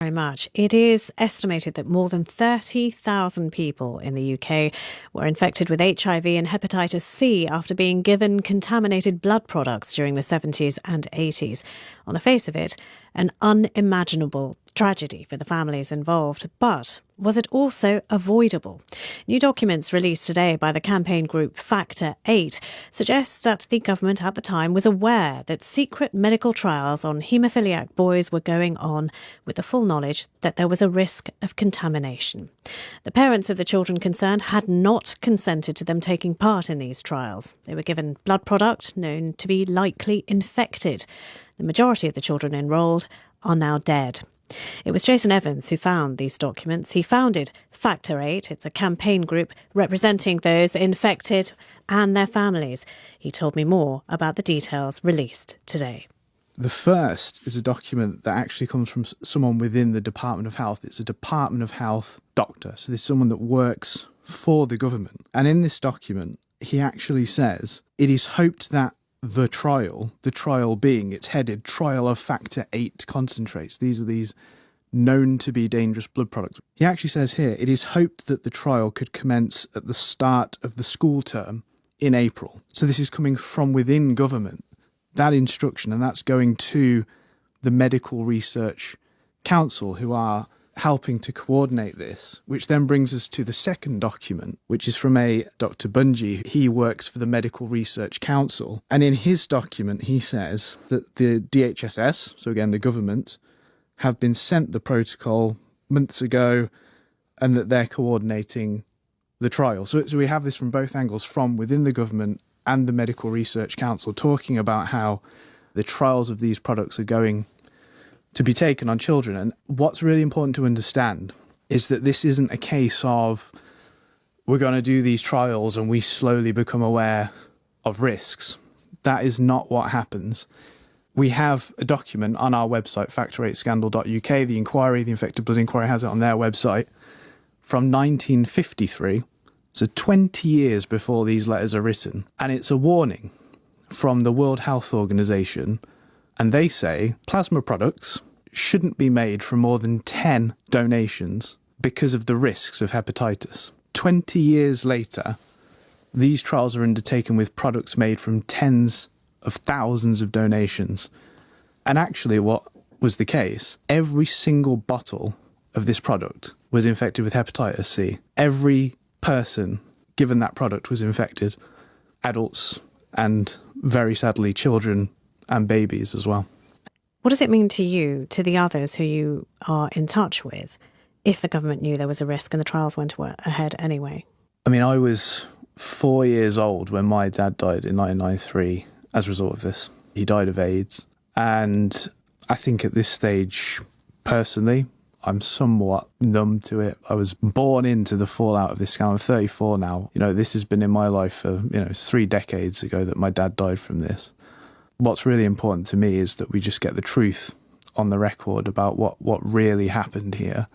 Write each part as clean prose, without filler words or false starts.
very much. It is estimated that more than 30,000 people in the UK were infected with HIV and hepatitis C after being given contaminated blood products during the 70s and 80s. On the face of it, an unimaginable tragedy for the families involved. But was it also avoidable? New documents released today by the campaign group Factor 8 suggest that the government at the time was aware that secret medical trials on haemophiliac boys were going on with the full knowledge that there was a risk of contamination. The parents of the children concerned had not consented to them taking part in these trials. They were given blood product known to be likely infected. The majority of the children enrolled are now dead. It was Jason Evans who found these documents. He founded Factor 8. It's a campaign group representing those infected and their families. He told me more about the details released today. The first is a document that actually comes from someone within the Department of Health. It's a Department of Health doctor. So this is someone that works for the government. And in this document, he actually says, it is hoped that the trial being, it's headed Trial of Factor 8 Concentrates. These are these known to be dangerous blood products. He actually says here, it is hoped that the trial could commence at the start of the school term in April. So this is coming from within government, that instruction, and that's going to the Medical Research Council, who are helping to coordinate this, which then brings us to the second document, which is from a Dr. Bungie. He works for the Medical Research Council. And in his document, he says that the DHSS, so again, the government, have been sent the protocol months ago and that they're coordinating the trial. So we have this from both angles, from within the government and the Medical Research Council, talking about how the trials of these products are going to be taken on children. And what's really important to understand is that this isn't a case of we're going to do these trials and we slowly become aware of risks. That is not what happens. We have a document on our website, factor8scandal.uk, the inquiry, the Infected Blood Inquiry has it on their website, from 1953, so 20 years before these letters are written. And it's a warning from the World Health Organization. And they say plasma products shouldn't be made from more than 10 donations because of the risks of hepatitis. 20 years later, these trials are undertaken with products made from tens of thousands of donations. And actually what was the case, every single bottle of this product was infected with hepatitis C. Every person given that product was infected, adults and very sadly children and babies as well. What does it mean to you, to the others who you are in touch with, if the government knew there was a risk and the trials went ahead anyway? I mean, I was 4 years old when my dad died in 1993 as a result of this. He died of AIDS. And I think at this stage, personally, I'm somewhat numb to it. I was born into the fallout of this scandal. I'm 34 now. This has been in my life for, 3 decades ago that my dad died from this. What's really important to me is that we just get the truth on the record about what really happened here.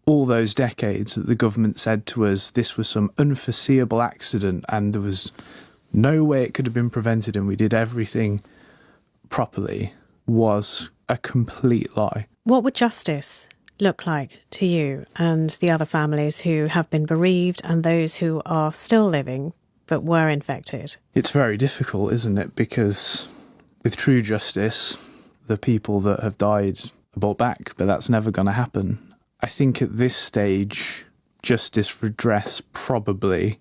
All those decades that the government said to us this was some unforeseeable accident and there was no way it could have been prevented and we did everything properly was a complete lie. What would justice look like to you and the other families who have been bereaved and those who are still living but were infected? It's very difficult, isn't it? Because with true justice, the people that have died are brought back, but that's never going to happen. I think at this stage, justice redress probably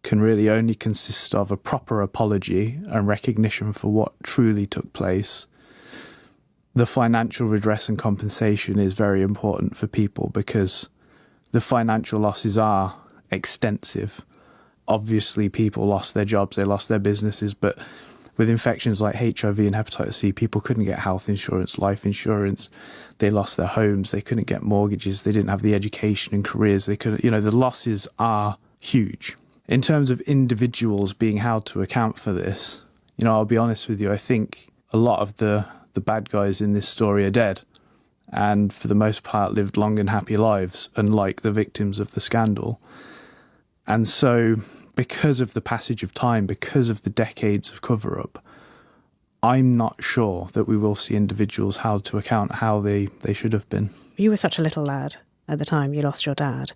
can really only consist of a proper apology and recognition for what truly took place. The financial redress and compensation is very important for people because the financial losses are extensive. Obviously, people lost their jobs, they lost their businesses, but with infections like HIV and hepatitis C, people couldn't get health insurance, life insurance. They lost their homes, they couldn't get mortgages, they didn't have the education and careers. They couldn't, the losses are huge. In terms of individuals being held to account for this, I'll be honest with you, I think a lot of the bad guys in this story are dead and for the most part lived long and happy lives, unlike the victims of the scandal. And so because of the passage of time, because of the decades of cover-up, I'm not sure that we will see individuals held to account how they should have been. You were such a little lad at the time you lost your dad,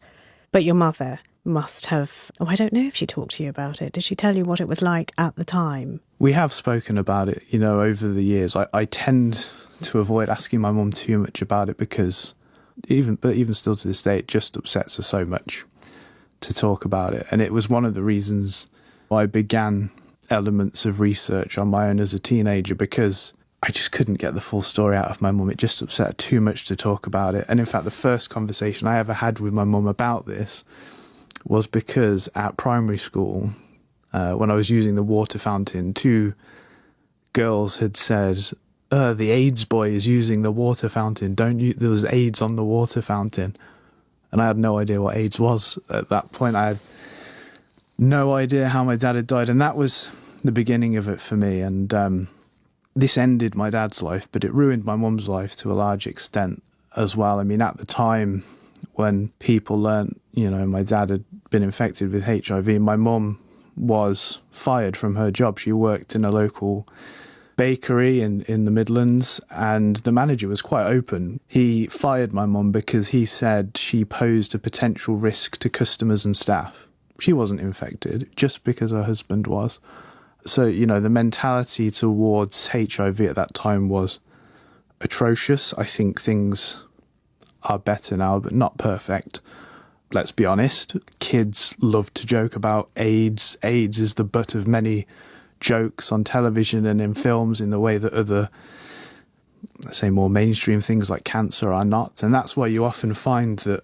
but your mother must have... Oh, I don't know if she talked to you about it. Did she tell you what it was like at the time? We have spoken about it, over the years. I tend to avoid asking my mum too much about it because even still to this day, it just upsets her so much to talk about it. And it was one of the reasons why I began elements of research on my own as a teenager, because I just couldn't get the full story out of my mum. It just upset her too much to talk about it. And in fact, the first conversation I ever had with my mum about this was because at primary school, when I was using the water fountain, 2 girls had said, the AIDS boy is using the water fountain. There was AIDS on the water fountain. And I had no idea what AIDS was at that point. I had no idea how my dad had died. And that was the beginning of it for me. And this ended my dad's life, but it ruined my mum's life to a large extent as well. I mean, at the time when people learnt, my dad had been infected with HIV, my mum was fired from her job. She worked in a local bakery in the Midlands, and the manager was quite open. He fired my mum because he said she posed a potential risk to customers and staff. She wasn't infected, just because her husband was. So, the mentality towards HIV at that time was atrocious. I think things are better now, but not perfect. Let's be honest, kids love to joke about AIDS. AIDS is the butt of many jokes on television and in films in the way that other, let's say, more mainstream things like cancer are not. And that's why you often find that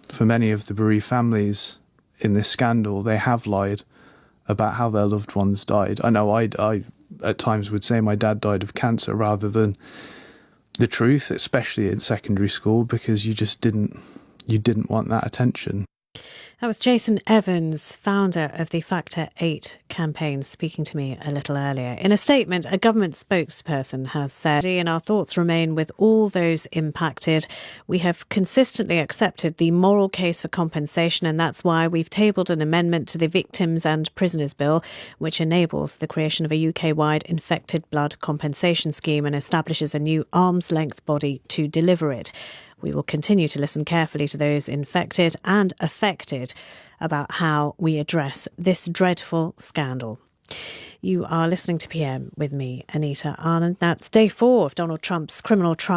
for many of the bereaved families in this scandal, they have lied about how their loved ones died. I know I at times would say my dad died of cancer rather than the truth, especially in secondary school, because you didn't want that attention. That was Jason Evans, founder of the Factor 8 campaign, speaking to me a little earlier. In a statement, a government spokesperson has said, "And our thoughts remain with all those impacted. We have consistently accepted the moral case for compensation, and that's why we've tabled an amendment to the Victims and Prisoners Bill, which enables the creation of a UK-wide infected blood compensation scheme and establishes a new arm's-length body to deliver it. We will continue to listen carefully to those infected and affected about how we address this dreadful scandal." You are listening to PM with me, Anita Arland. That's day 4 of Donald Trump's criminal trial.